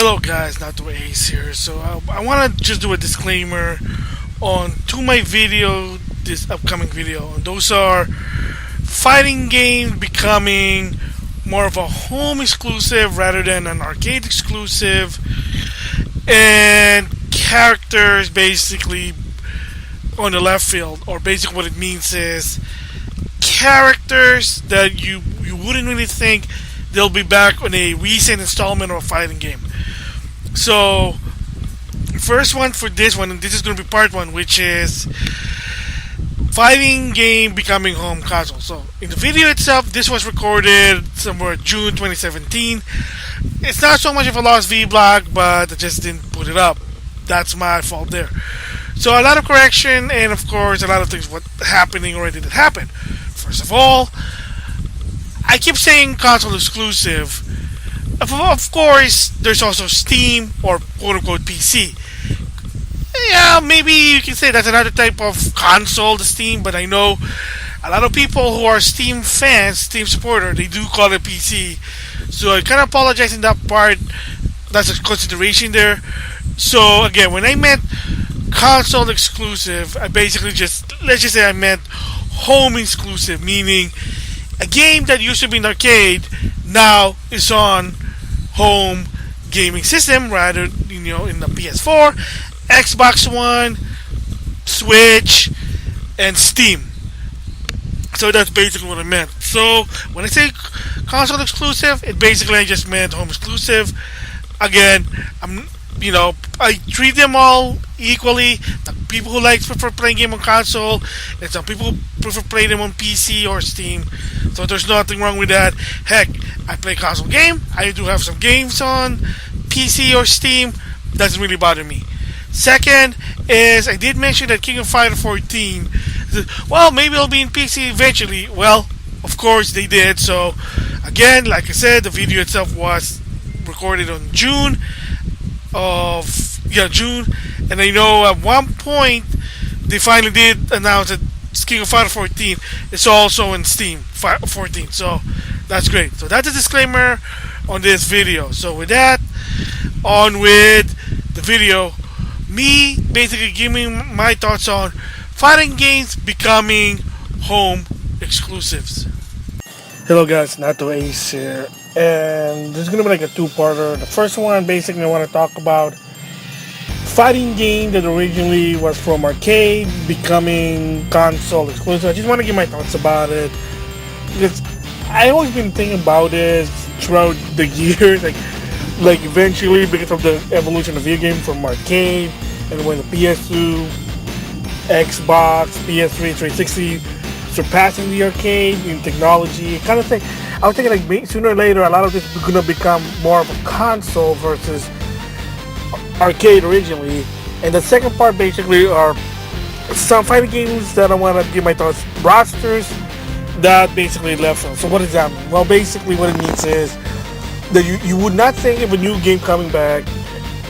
Hello guys, NautoAisDx here. So I want to just do a disclaimer on to my video, this upcoming video. And those are fighting games becoming more of a home exclusive rather than an arcade exclusive, and characters basically on the left field. Or basically what it means is characters that you wouldn't really think they'll be back on a recent installment of a fighting game. So, first one for this one, and this is going to be part one, which is fighting game becoming home console. So, in the video itself, this was recorded somewhere June 2017. It's not so much of a lost vlog, but I just didn't put it up. That's my fault there. So, a lot of correction, and of course, a lot of things what happening already that happened. First of all, I keep saying console exclusive. Of course, there's also Steam or quote-unquote PC. Yeah, maybe you can say that's another type of console, the Steam, but I know a lot of people who are Steam fans, Steam supporter, they do call it PC. So I kind of apologize in that part. That's a consideration there. So again, when I meant console exclusive, I basically let's just say I meant home exclusive, meaning a game that used to be in arcade now is on home gaming system, rather in the PS4, Xbox One, Switch, and Steam. So that's basically what I meant. So when I say console exclusive, it basically I just meant home exclusive. Again, I treat them all equally. The people who prefer playing game on console, and some people who prefer playing them on PC or Steam. So there's nothing wrong with that. Heck, I play console game. I do have some games on PC or Steam. Doesn't really bother me. Second is I did mention that King of Fighters 14. Well, maybe it'll be in PC eventually. Well, of course they did. So again, like I said, the video itself was recorded on June, and I know at one point they finally did announce that King of Fighters 14 is also in Steam 14, so that's great. So that's a disclaimer on this video. So with that, on with the video, me basically giving my thoughts on fighting games becoming home exclusives. Hello guys, NautoAisDx here, and this is going to be like a two-parter. The first one, basically I want to talk about fighting game that originally was from arcade becoming console exclusive. I just want to give my thoughts about it, because I always been thinking about this throughout the years, like eventually because of the evolution of video game from arcade, and when the PS2, Xbox, PS3, 360 surpassing the arcade in technology kind of thing. I was thinking like sooner or later a lot of this is going to become more of a console versus arcade originally. And the second part basically are some fighting games that I want to give my thoughts, rosters that basically left them. So what does that mean? Well, basically what it means is that you would not think of a new game coming back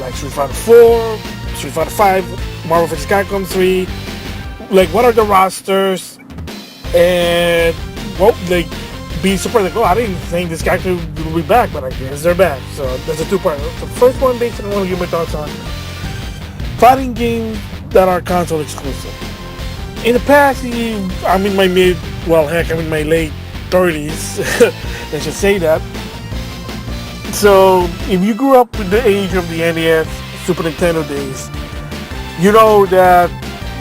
like Street Fighter 4, Street Fighter 5, Marvel vs. Capcom 3. Like, what are the rosters? And be surprised, I didn't think this character would be back, but I guess they're back. So that's a two-part. The first one, basically, I want to give my thoughts on fighting games that are console exclusive. In the past, I'm in my late 30s. I should say that. So if you grew up with the age of the NES, Super Nintendo days, you know that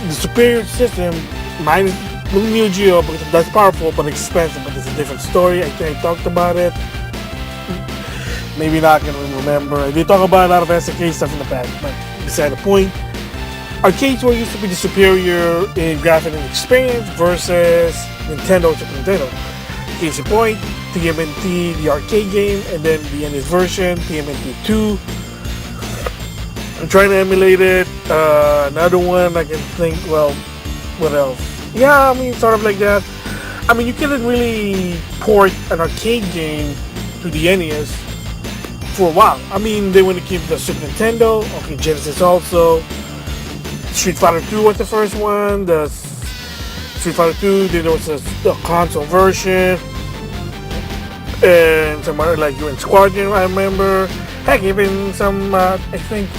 the superior system, minus Neo Geo, because that's powerful but expensive, but it's a different story. I think I talked about it. Maybe not gonna remember. I did talk about a lot of SNK stuff in the past, but beside the point. Arcades were used to be the superior in graphic experience versus Nintendo, Super Nintendo. Case in point, TMNT, the arcade game, and then the NES version, TMNT 2. I'm trying to emulate it. Another one I can think, what else? Yeah, sort of like that. You couldn't really port an arcade game to the NES for a while. They want to keep the Super Nintendo, Genesis also. Street Fighter 2 was the first one. The Street Fighter 2, then there was the console version. And some other, like UN Squadron, I remember. Heck, even some, I think,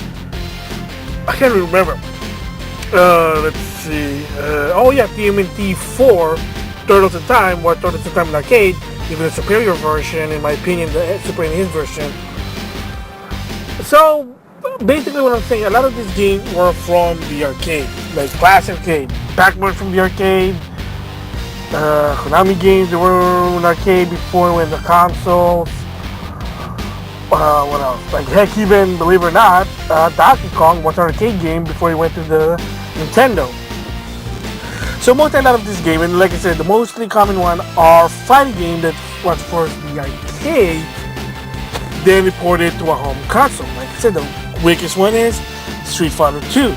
I can't remember. Let's see. Oh yeah, TMNT 4, Turtles in Time, or Turtles in Time in Arcade, even the superior version, in my opinion, the Super NES version. So, basically what I'm saying, a lot of these games were from the arcade, like classic arcade. Pac-Man from the arcade, Konami games, they were in arcade before when the consoles. What else? Like heck, even believe it or not, Donkey Kong was an arcade game before he went to the Nintendo. So most a lot of this game, and like I said, the mostly common one are fighting game that was first the arcade, then reported to a home console. Like I said, the weakest one is Street Fighter 2.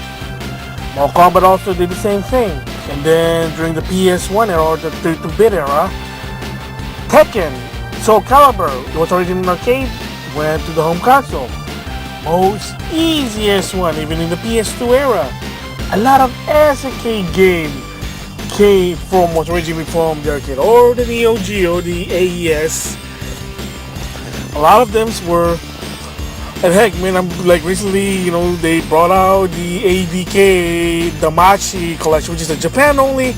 Mortal Kombat also did the same thing. And then during the PS1 era, or the 32-bit era, Tekken, Soul Calibur, it was originally in arcade, went to the home console. Most easiest one, even in the PS2 era. A lot of SNK games was originally from the arcade, or the Neo Geo, the AES. A lot of them were, and heck, man, I'm like recently, they brought out the ADK Damachi collection, which is a Japan only.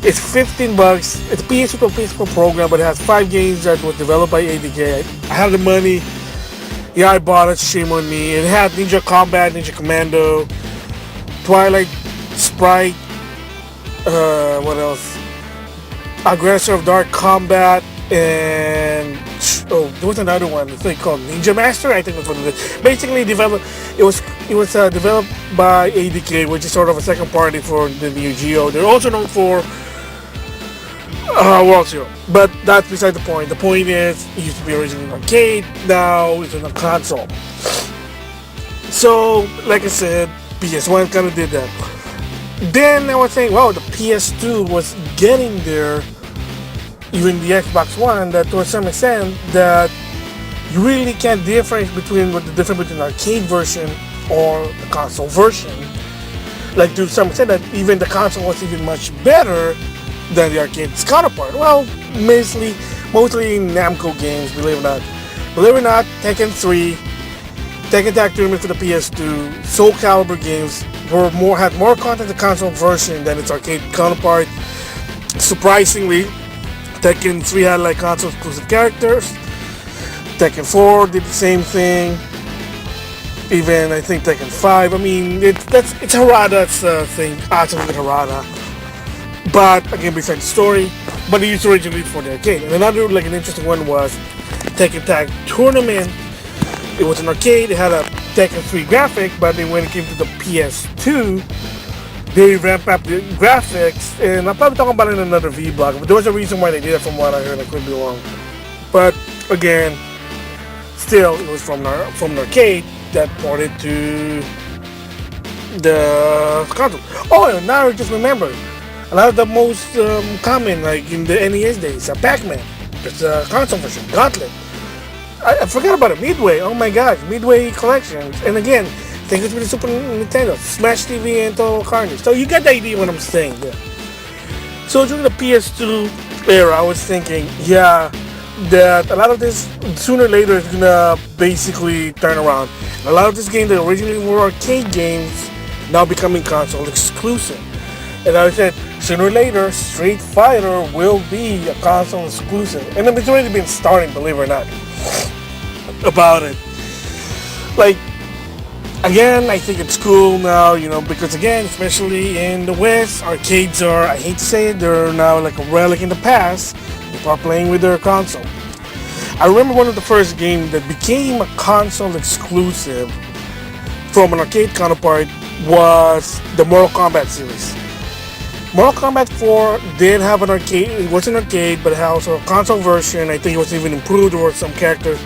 It's $15. It's a PS2 to PS4 program, but it has 5 games that was developed by ADK. I had the money. Yeah, I bought it. Shame on me. It had Ninja Combat, Ninja Commando, Twilight Sprite. What else? Aggressor of Dark Combat, and there was another one. It's like called Ninja Master. I think that's what it is. Basically, developed. It was developed by ADK, which is sort of a second party for the Neo Geo. They're also known for World Zero, but that's beside the point. The point is, it used to be originally an arcade. Now it's on a console. So, like I said, PS1 kind of did that. Then I was saying, wow, the PS2 was getting there, even the Xbox One, that to some extent that you really can't differentiate between what the difference between the arcade version or the console version. Like to some extent that even the console was even much better than the arcade's counterpart. Well, mostly Namco games, believe it or not. Believe it or not, Tekken 3, Tekken Tag Tournament for the PS2, Soul Calibur games had more content in the console version than its arcade counterpart. Surprisingly, Tekken 3 had like console exclusive characters. Tekken 4 did the same thing. Even I think Tekken 5. I mean, it's Harada's thing. Awesome with Harada. But again, besides the story, but it used originally for the arcade. And another like an interesting one was Tekken Tag Tournament. It was an arcade. It had a Tekken 3 graphic, but then when it came to the PS2, they ramped up the graphics. And I'll probably talk about it in another vlog. But there was a reason why they did it, from what I heard. I could be wrong. But again, still, it was from the arcade that ported to the console. Oh, and now I just remembered. A lot of the most common, like in the NES days, Pac-Man. It's a console version, Gauntlet. I forgot about it, Midway. Oh my gosh, Midway collections. And again, thank you to the Super Nintendo, Smash TV, and Total Carnage. So you get the idea what I'm saying there. So during the PS2 era, I was thinking, yeah, that a lot of this sooner or later is gonna basically turn around. A lot of these games that originally were arcade games now becoming console exclusive. And I said, sooner or later, Street Fighter will be a console exclusive. And it's already been starting, believe it or not, about it. Like, again, I think it's cool now, because again, especially in the West, arcades are, I hate to say it, they're now like a relic in the past. People are playing with their console. I remember one of the first games that became a console exclusive from an arcade counterpart was the Mortal Kombat series. Mortal Kombat 4 did have an arcade. It was an arcade, but it had also a console version. I think it was even improved. There were some characters.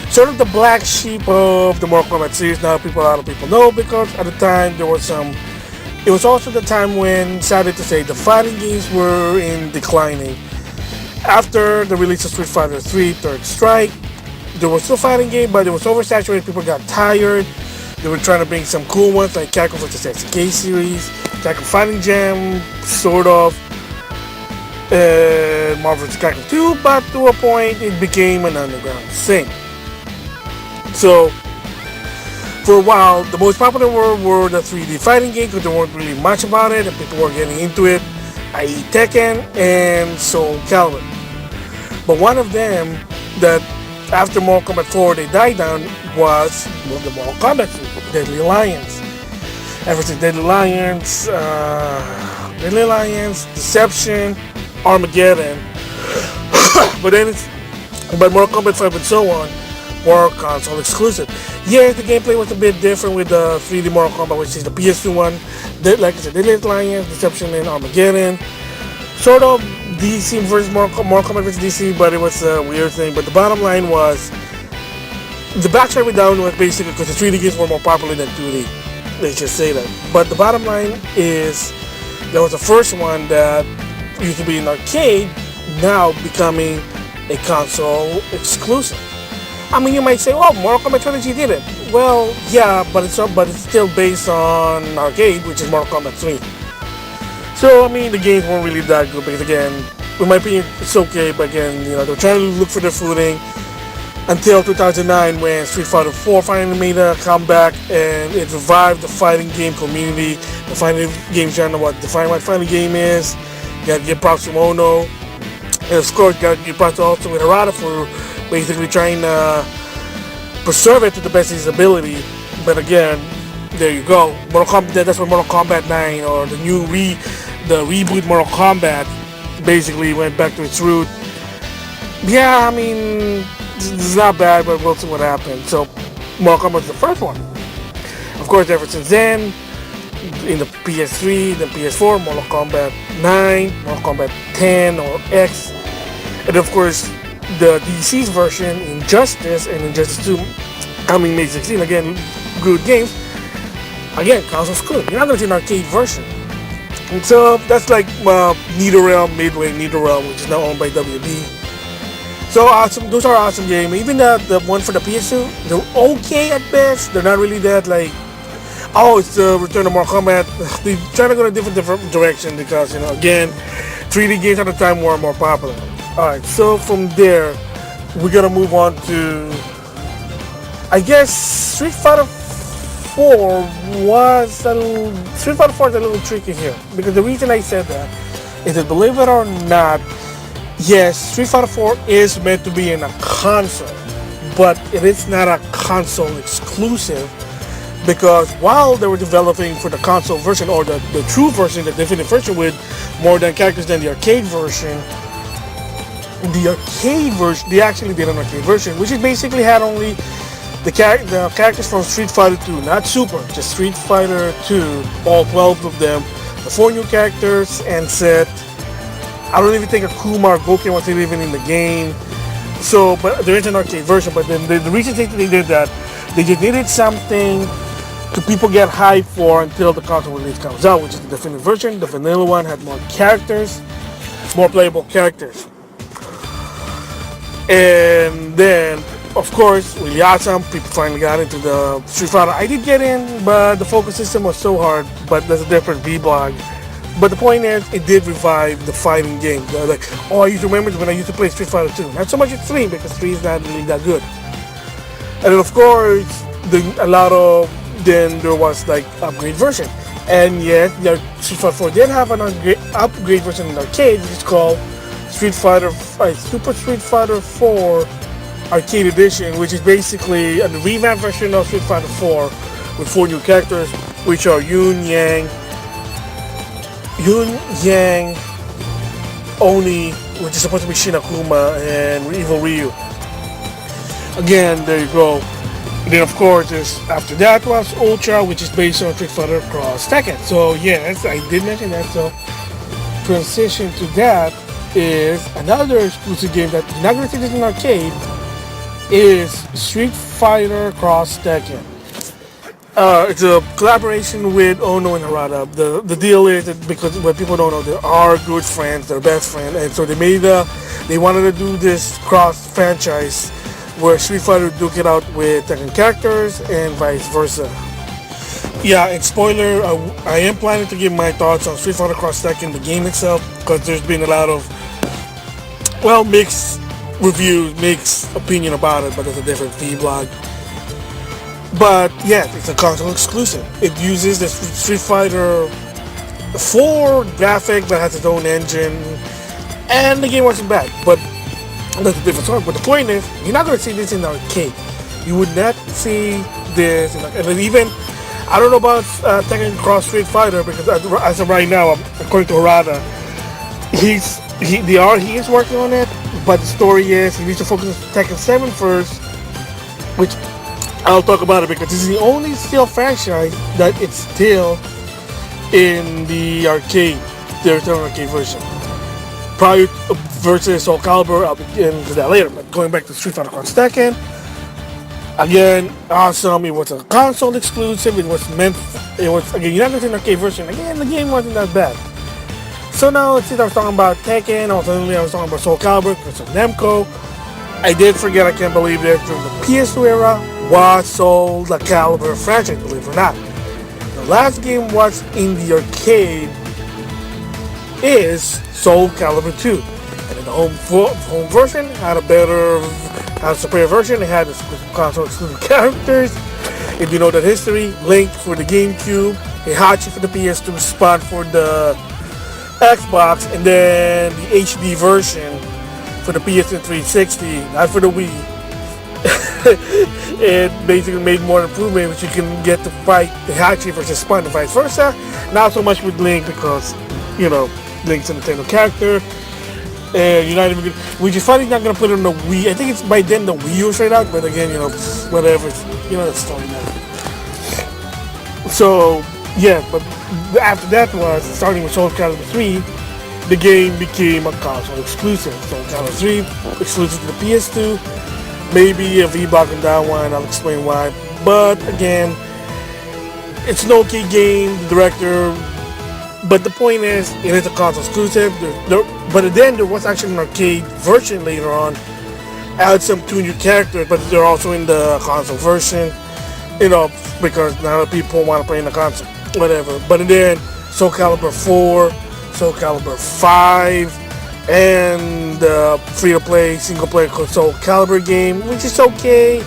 Sort of the black sheep of the Mortal Kombat series. Now a lot of people know, because at the time there was some. It was also the time when, sadly to say, the fighting games were in declining. After the release of Street Fighter 3 Third Strike, there was still fighting game, but it was oversaturated. People got tired. They were trying to bring some cool ones like Capcom vs. SNK series, Capcom Fighting Jam, sort of, Marvel vs. Capcom 2, but to a point it became an underground thing. So for a while, the most popular were the 3D fighting games because there weren't really much about it and people were getting into it, i.e. Tekken and Soul Calibur. But one of them that after Mortal Kombat 4 they died down was the Mortal Kombat 3, Deadly Alliance. Ever since Deadly Alliance, Deception, Armageddon, but Mortal Kombat 5 and so on were console exclusive. Yeah, the gameplay was a bit different with the 3D Mortal Kombat, which is the PS2 one. Like I said, Deadly Alliance, Deception, and Armageddon. Sort of DC versus Mortal Kombat versus DC, but it was a weird thing. But the bottom line was, the backtrack we down was basically because the 3D games were more popular than 2D. Let's just say that. But the bottom line is, there was the first one that used to be an arcade, now becoming a console exclusive. I mean, you might say, "Oh, Mortal Kombat Trilogy did it." Well, yeah, but it's still based on arcade, which is Mortal Kombat 3. So I mean, the games weren't really that good because, again, in my opinion, it's okay. But again, they're trying to look for their footing until 2009 when Street Fighter 4 finally made a comeback and it revived the fighting game community, the fighting game genre. What define what fighting game is? You gotta give props to Ono, and of course, you gotta give props also with Harada for basically trying to preserve it to the best of his ability. But again, there you go. That's where Mortal Kombat 9 or the reboot Mortal Kombat basically went back to its root. Yeah, I mean, it's not bad, but we'll see what happens. So, Mortal Kombat was the first one. Of course, ever since then, in the PS3, the PS4, Mortal Kombat 9, Mortal Kombat 10 or X, and of course, the DC's version, Injustice and Injustice 2, coming May 16. Again, good games. Again, console's good. You're not going to see an arcade version. And so that's like NetherRealm, Midway NetherRealm, which is now owned by WB. So awesome. Those are awesome games. Even the one for the PS2, they're okay at best. They're not really that like, oh, it's the Return of Mortal Kombat. They're trying to go in a different direction because, again, 3D games at the time were more popular. Alright, so from there, we're going to move on to, I guess, Street Fighter 4 is a little tricky here. Because the reason I said that is that, believe it or not, yes, Street Fighter 4 is meant to be in a console, but it is not a console exclusive, because while they were developing for the console version, or the true version, the definitive version with more than characters than the arcade version, they actually did an arcade version, which is basically had only the characters from Street Fighter 2, not Super, just Street Fighter 2, all 12 of them, the 4 new characters, and set. I don't even think Akuma or Goken was even in the game. So, but there is an arcade version. But then the reason they did that, they just needed something to people get hyped for until the console release comes out, which is the definitive version. The vanilla one had more characters, more playable characters. And then, of course, really awesome. People finally got into the Street Fighter. I did get in, but the focus system was so hard. But that's a different vlog. But the point is, it did revive the fighting game. Like, oh, I used to remember when I used to play Street Fighter 2. Not so much at 3, because 3 is not really that good. And then, of course, then there was like upgrade version. And yet, Street Fighter 4 did have an upgrade version in arcade, which is called Super Street Fighter 4 Arcade Edition, which is basically a revamped version of Street Fighter 4 with 4 new characters, which are Yun Yang, Oni, which is supposed to be Shin Akuma, and Evil Ryu. Again, there you go. And then, of course, after that was Ultra, which is based on Street Fighter Cross Tekken. So, yes, I did mention that. So, transition to that is another exclusive game that you're not going to see this in arcade, is Street Fighter Cross Tekken. It's a collaboration with Ono and Harada. The deal is that, because what people don't know, they are good friends, they're best friends, and so they wanted to do this cross franchise where Street Fighter duke it out with Tekken characters and vice versa. Yeah, and spoiler, I am planning to give my thoughts on Street Fighter Cross Tekken, the game itself, because there's been a lot of, mixed reviews, mixed opinion about it, but that's a different vlog. But yeah, it's a console exclusive. It uses the Street Fighter 4 graphic that has its own engine, and the game wasn't bad. But that's a different story. But the point is, you're not going to see this in the arcade. You would not see this, and then even I don't know about Tekken Cross Street Fighter because as of right now, according to Harada, he is working on it. But the story is he needs to focus on Tekken 7 first, which I'll talk about it because this is the only still franchise that it's still in the arcade. There's an arcade version. Prior versus Soul Calibur, I'll get into that later. But going back to Street Fighter Cross Tekken, again, awesome. It was a console exclusive. It was meant. It was again. You're not getting an arcade version. Again, the game wasn't that bad. So now, since I was talking about Tekken, also I was talking about Soul Calibur because of Namco. I did forget. I can't believe that during the PS2 era was Soul Calibur franchise. Believe it or not, the last game was in the arcade is Soul Calibur 2, and in the home version had a superior version. It had console exclusive characters. If you know that history, Link for the GameCube, Heihachi for the PS2, Spot for the Xbox, and then the HD version for the PS2 360, not for the Wii. It basically made more improvement, which you can get to fight Heihachi versus Spot and vice versa. Not so much with Link because, Link's a Nintendo character. And you're not even, which is funny, not gonna put it on the Wii. I think it's by then the Wii U straight out, but again, whatever. That's story now. So yeah, but after that was starting with Soul Calibur 3, the game became a console exclusive. Soul Calibur 3 exclusive to the PS2. Maybe a V-Block on that one. I'll explain why. But again, it's an okay game. The director. But the point is, it is a console exclusive. But then there was actually an arcade version later on. Add some 2 new characters, but they're also in the console version. Because now people want to play in the console. Whatever. But then Soul Calibur 4, Soul Calibur 5, and the free-to-play single-player Soul Calibur game, which is okay.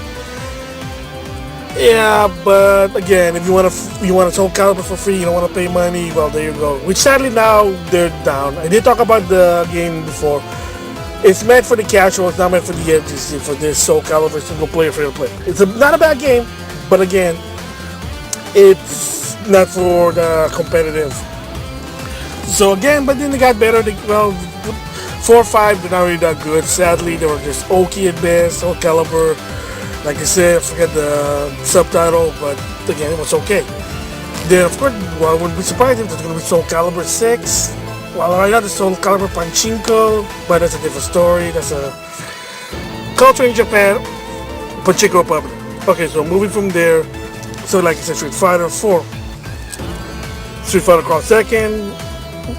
Yeah, but again, if you want a Soul Calibur for free, you don't want to pay money, well, there you go. Which sadly now they're down. I did talk about the game before. It's meant for the casual. It's not meant for the FGC, for this Soul Calibur single player free to play. It's not a bad game, but again, it's not for the competitive. So again, but then they got better. 4 or 5, they're not really that good. Sadly, they were just okay at best. Soul Calibur. Like I said, I forget the subtitle, but again, it was okay. Then, of course, I wouldn't be surprised if there's going to be Soul Calibur 6. Well, right now, there's Soul Calibur Pachinko, but that's a different story. That's a culture in Japan, Pachinko Republic. Okay, so moving from there, so like I said, Street Fighter 4, Street Fighter Cross Tekken,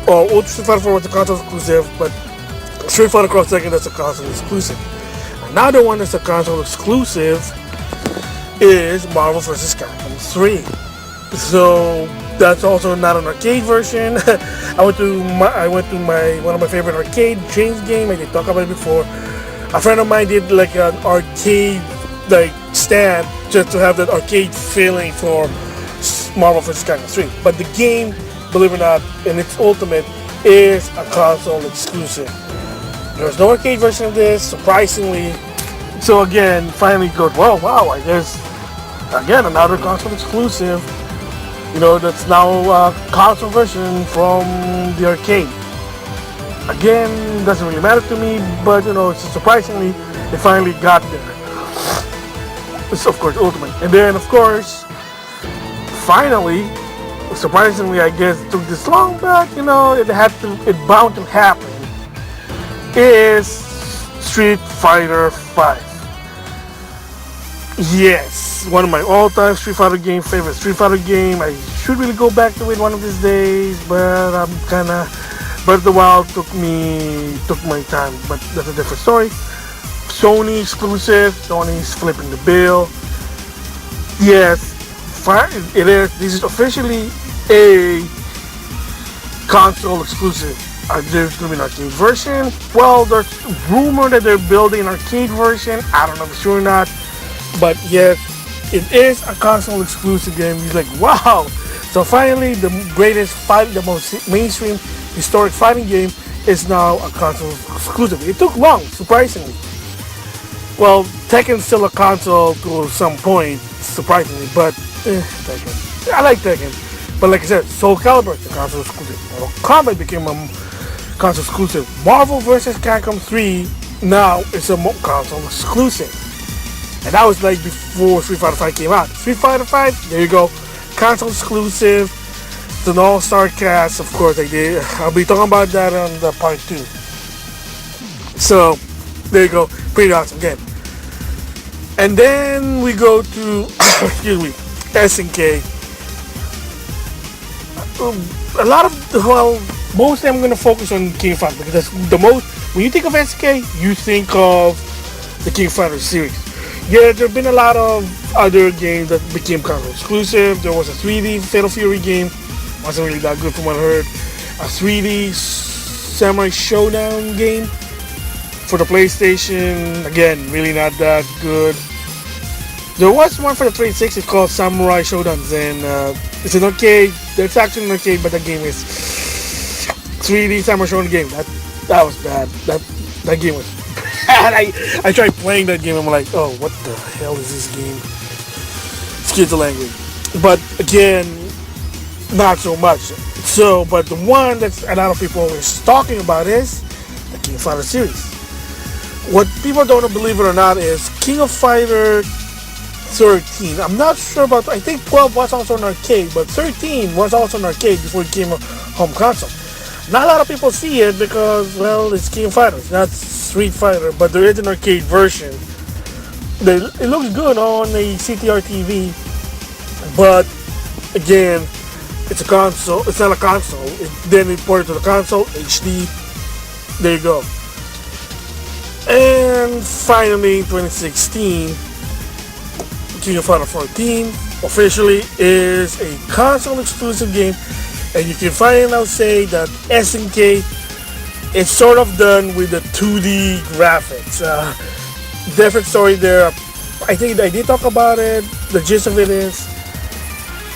Old Street Fighter 4 was a console exclusive, but Street Fighter Cross Tekken, that's a console exclusive. Another one that's a console exclusive is Marvel vs. Capcom 3. So that's also not an arcade version. I went to one of my favorite arcade, James game. I did talk about it before. A friend of mine did like an arcade stand just to have that arcade feeling for Marvel vs. Capcom 3. But the game, believe it or not, in its ultimate, is a console exclusive. There's no arcade version of this, surprisingly. So again, finally goes, wow, I guess, again, another console exclusive. That's now a console version from the arcade. Again, doesn't really matter to me, but, surprisingly, it finally got there. It's, of course, Ultimate. And then, of course, finally, surprisingly, I guess it took this long, but, it bound to happen. Is Street Fighter 5. Yes, one of my all-time Street Fighter favorite Street Fighter game. I should really go back to it one of these days, but I'm kinda, Breath of the Wild took my time, but that's a different story. Sony exclusive, Sony's flipping the bill. Yes, it is. This is officially a console exclusive. There's going to be an arcade version. Well, there's rumor that they're building an arcade version. I don't know if it's true or not. But yes, it is a console exclusive game. He's like, wow. So finally, the greatest fight, the most mainstream historic fighting game is now a console exclusive. It took long, surprisingly. Well, Tekken's still a console to some point, surprisingly, but Tekken. I like Tekken. But like I said, Soul Calibur is a console exclusive. Well, Kombat became a console exclusive. Marvel vs. Capcom 3 now is a console exclusive. And that was like before Street Fighter 5 came out. Street Fighter 5, there you go. Console exclusive. It's an all-star cast, of course I did. I'll be talking about that on the part 2. So, there you go. Pretty awesome game. And then we go to, excuse me, SNK. A lot of, well, mostly I'm going to focus on King of Fighters because that's the most, when you think of SNK, you think of the King of Fighters series. Yeah, there have been a lot of other games that became console exclusive. There was a 3D Fatal Fury game. Wasn't really that good from what I heard. A 3D Samurai Showdown game for the PlayStation. Again, really not that good. There was one for the 360 called Samurai Showdowns, and it's an arcade. It's actually an arcade, but the game is 3D Samurai Showdown game. That was bad. That game was bad. I tried playing that game. I'm like, oh, what the hell is this game? Excuse the language. But again, not so much. So, but the one that a lot of people are always talking about is the King of Fighter series. What people don't believe it or not is King of Fighter 13. I'm not sure about. I think 12 was also an arcade, but 13 was also an arcade before it became a home console. Not a lot of people see it because, well, it's King of Fighters, not Street Fighter, but there is an arcade version. It looks good on a CTR TV, but again, it's a console. It's not a console. Then it ported to the console, HD. There you go. And finally, 2016, King of Fighter 14 officially is a console exclusive game, and you can finally now say that SNK is sort of done with the 2D graphics. Different story there. I think I did talk about it. The gist of it is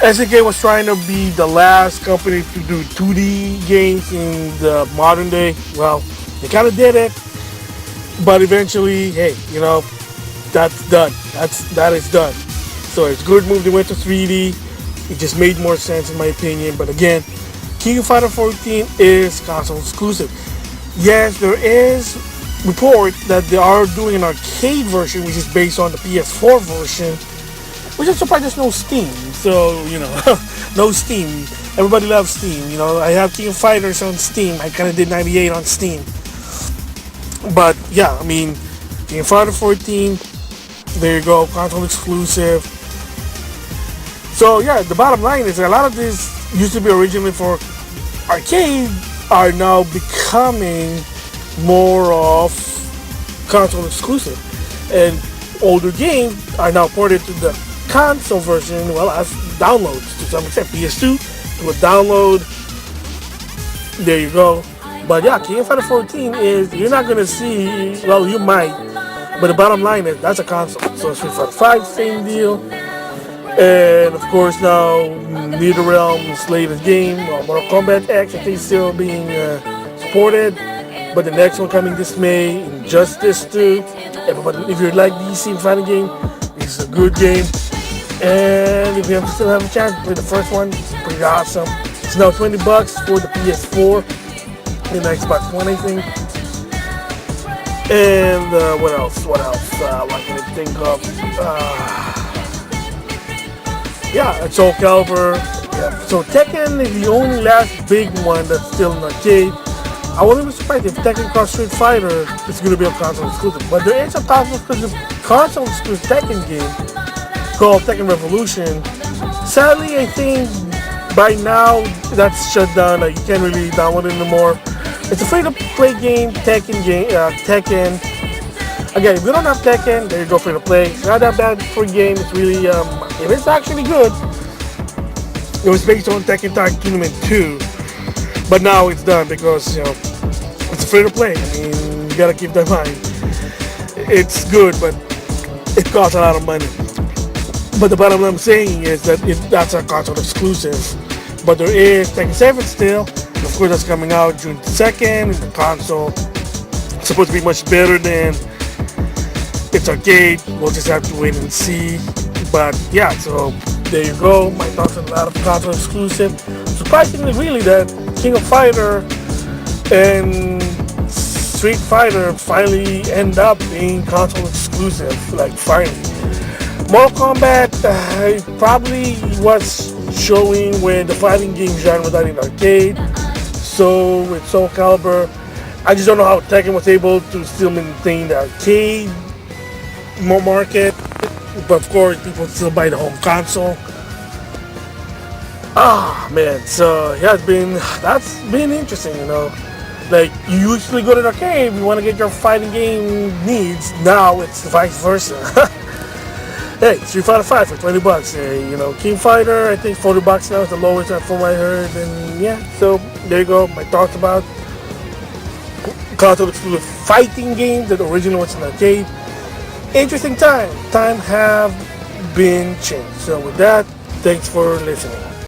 SNK was trying to be the last company to do 2D games in the modern day. Well, they kind of did it, but eventually, hey, you know, that's done. That is done. So it's a good move. They went to 3D. It just made more sense in my opinion. But again, King of Fighter 14 is console exclusive. Yes, there is report that they are doing an arcade version, which is based on the PS4 version, which is surprised there's no Steam. So, you know, no Steam. Everybody loves Steam. You know, I have King of Fighters on Steam. I kind of did 98 on Steam. But yeah, I mean, King of Fighter 14, there you go, console exclusive. So yeah, the bottom line is a lot of this used to be originally for arcade are now becoming more of console exclusive, and older games are now ported to the console version, well, as downloads to some extent. PS2 to a download. There you go. But yeah, King of Fighter 14 is, you're not gonna see, well, you might, but the bottom line is that's a console. So Street Fighter 5, same deal. And of course now NetherRealm's latest game, Mortal Kombat X, I think still being supported. But the next one coming this May, Injustice 2. Everybody, if you like DC fighting game, it's a good game. And if you still have a chance to play the first one, it's pretty awesome. It's now $20 for the PS4 and the Xbox One, I think. And what else? What can I think of? Yeah, it's Soul Calibur. Yeah. So Tekken is the only last big one that's still in arcade. I wouldn't be surprised if Tekken Cross Street Fighter is going to be a console exclusive. But there is a console exclusive Tekken game called Tekken Revolution. Sadly, I think by now that's shut down. You can't really download it anymore. It's a free-to-play game, Tekken game. Tekken. Again, if you don't have Tekken, there you go, free-to-play. It's not that bad for a game. It's really, it is actually good. It was based on Tekken Tag Tournament 2. But now it's done because, you know, it's free to play. I mean, you gotta keep that in mind. It's good, but it costs a lot of money. But the bottom line I'm saying is that that's a console exclusive. But there is Tekken 7 still. And of course, that's coming out June 2nd. And the console it's supposed to be much better than its arcade. We'll just have to wait and see. But yeah, so there you go. My thoughts on a lot of console exclusive. Surprisingly, really, that King of Fighter and Street Fighter finally end up being console exclusive. Like, finally. Mortal Kombat probably was showing when the fighting game genre was out in arcade. So with Soul Calibur, I just don't know how Tekken was able to still maintain the arcade market. But of course, people still buy the home console. Ah man, so yeah, that's been interesting, you know. Like you usually go to the arcade, you want to get your fighting game needs. Now it's vice versa. Hey, Street Fighter 5 for $20. You know, King Fighter, I think $40 now is the lowest from what I heard. And yeah, so there you go. My thoughts about console exclusive fighting games that originally was in arcade. Interesting time. Time have been changed. So with that, thanks for listening.